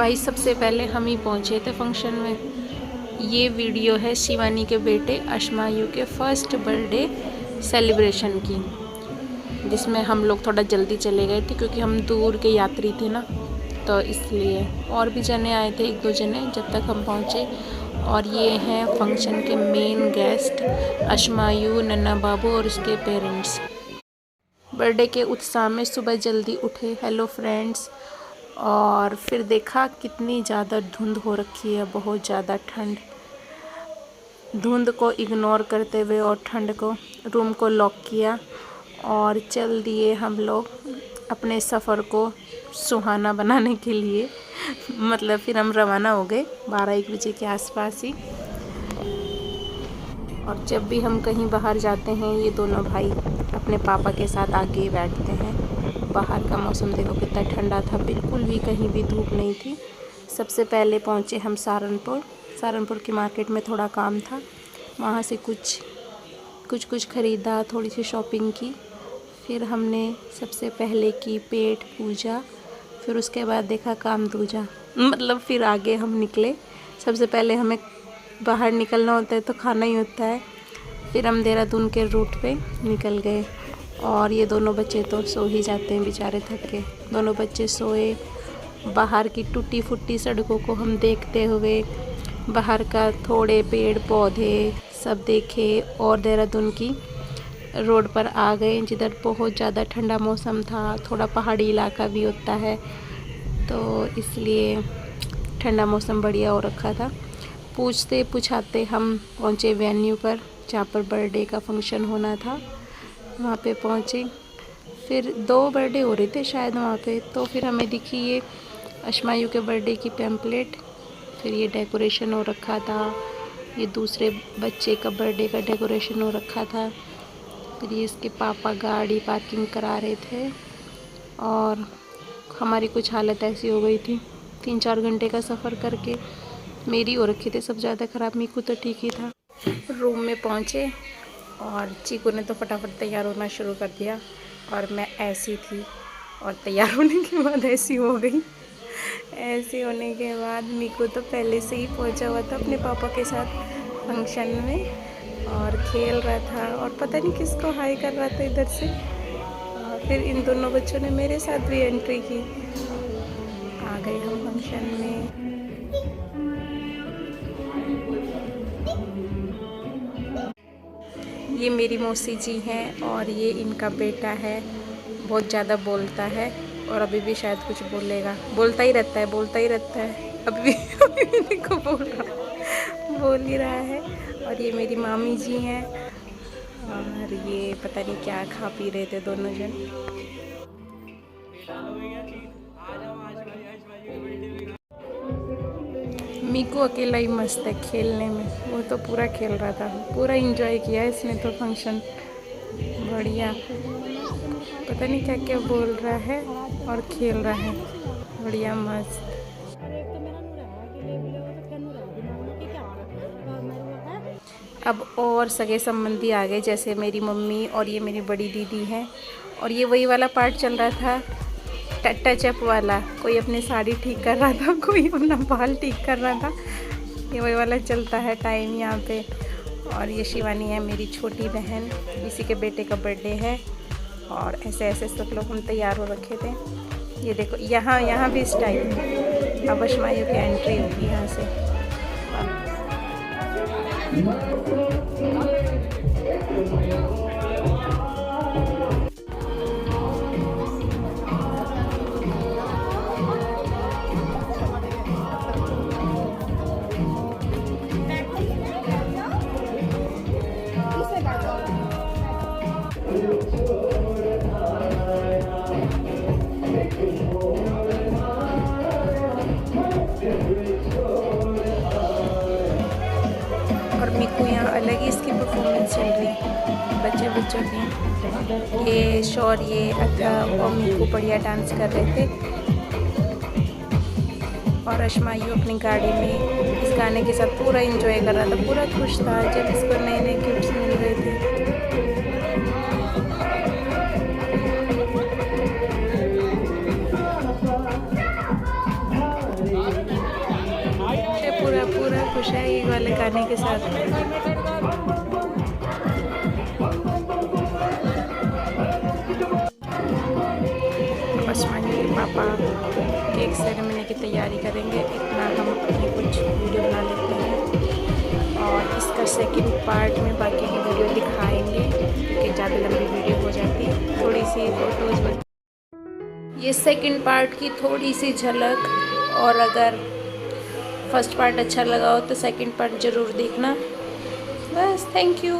भाई सबसे पहले हम ही पहुँचे थे फंक्शन में। ये वीडियो है शिवानी के बेटे अशमायु के फर्स्ट बर्थडे सेलिब्रेशन की, जिसमें हम लोग थोड़ा जल्दी चले गए थे क्योंकि हम दूर के यात्री थे ना, तो इसलिए। और भी जने आए थे, एक दो जने, जब तक हम पहुँचे। और ये हैं फंक्शन के मेन गेस्ट अशमायु, नन्ना बाबू और उसके पेरेंट्स। बर्थडे के उत्साह में सुबह जल्दी उठे। Hello friends. और फिर देखा कितनी ज़्यादा धुंध हो रखी है, बहुत ज़्यादा ठंड। धुंध को इग्नोर करते हुए और ठंड को, रूम को लॉक किया और चल दिए हम लोग अपने सफ़र को सुहाना बनाने के लिए। मतलब फिर हम रवाना हो गए 12-1 बजे के आसपास ही। और जब भी हम कहीं बाहर जाते हैं, ये दोनों भाई अपने पापा के साथ आगे बैठते हैं। बाहर का मौसम देखो कितना ठंडा था, बिल्कुल भी कहीं भी धूप नहीं थी। सबसे पहले पहुँचे हम सहारनपुर की मार्केट में थोड़ा काम था, वहाँ से कुछ ख़रीदा, थोड़ी सी शॉपिंग की। फिर हमने सबसे पहले की पेट पूजा, फिर उसके बाद देखा काम दूजा। मतलब फिर आगे हम निकले। सबसे पहले हमें बाहर निकलना होता है तो खाना ही होता है। फिर हम देहरादून के रूट पे निकल गए। और ये दोनों बच्चे तो सो ही जाते हैं बेचारे, थक के। दोनों बच्चे सोए। बाहर की टूटी फूटी सड़कों को हम देखते हुए बाहर का थोड़े पेड़ पौधे सब देखे और देहरादून की रोड पर आ गए, जिधर बहुत ज़्यादा ठंडा मौसम था। थोड़ा पहाड़ी इलाका भी होता है तो इसलिए ठंडा मौसम बढ़िया हो रखा था। पूछते पुछाते हम पहुँचे वेन्यू पर, जहाँ पर बर्थडे का फंक्शन होना था। वहाँ पे पहुँचे। फिर 2 बर्थडे हो रहे थे शायद वहाँ पे, तो फिर हमें दिखी ये अशमायु के बर्थडे की पैम्पलेट। फिर ये डेकोरेशन हो रखा था, ये दूसरे बच्चे का बर्थडे का डेकोरेशन हो रखा था। फिर ये इसके पापा गाड़ी पार्किंग करा रहे थे और हमारी कुछ हालत ऐसी हो गई थी 3-4 घंटे का सफ़र करके। मेरी हो रखी थी सब ज़्यादा ख़राब, मीकू तो ठीक ही था। रूम में पहुँचे और चीकू ने तो फटाफट तैयार होना शुरू कर दिया और मैं ऐसी थी। और तैयार होने के बाद ऐसी हो गई। ऐसे होने के बाद मीकू तो पहले से ही पहुंचा हुआ था अपने पापा के साथ फंक्शन में और खेल रहा था और पता नहीं किसको हाय कर रहा था इधर से। और फिर इन दोनों बच्चों ने मेरे साथ भी एंट्री की। आ गए हम फंक्शन में। ये मेरी मौसी जी हैं और ये इनका बेटा है। बहुत ज़्यादा बोलता है और अभी भी शायद कुछ बोलेगा। बोलता ही रहता है। अभी भी देखो बोल ही रहा है। और ये मेरी मामी जी हैं और ये पता नहीं क्या खा पी रहे थे दोनों जन। मीकू अकेला ही मस्त है खेलने में, वो तो पूरा खेल रहा था, पूरा एंजॉय किया इसने तो फंक्शन। बढ़िया, पता नहीं क्या क्या बोल रहा है और खेल रहा है, बढ़िया मस्त। अब और सगे संबंधी आ गए, जैसे मेरी मम्मी और ये मेरी बड़ी दीदी हैं। और ये वही वाला पार्ट चल रहा था टचअप वाला, कोई अपनी साड़ी ठीक कर रहा था, कोई अपना बाल ठीक कर रहा था। ये वही वाला चलता है टाइम यहाँ पे। और ये शिवानी है मेरी छोटी बहन, इसी के बेटे का बर्थडे है। और ऐसे ऐसे सब लोग हम तैयार हो रखे थे। ये देखो यहाँ भी इस टाइम अब अशमायु की एंट्री होगी यहाँ से। और मीकू यहाँ अलग ही इसकी परफॉर्मेंस चल रही है बच्चों की। ये शौर, ये अथा और मीकू बढ़िया डांस कर रहे थे। और अशमायु अपनी गाड़ी में इस गाने के साथ पूरा एंजॉय कर रहा था, पूरा खुश था जब इसको नए नए गिफ्ट्स मिल रहे थे। खुश है ये वाले गाने के साथ। बस मांगे पापा केक सेरेमनी की तैयारी करेंगे, इतना हम अपनी कुछ वीडियो बना लेते हैं और इसका सेकंड पार्ट में बाकी की वीडियो दिखाएंगे क्योंकि ज़्यादा लंबी वीडियो हो जाती है। थोड़ी सी फ़ोटोज़, ये सेकंड पार्ट की थोड़ी सी झलक, और अगर फर्स्ट पार्ट अच्छा लगा हो तो सेकंड पार्ट ज़रूर देखना। बस थैंक यू।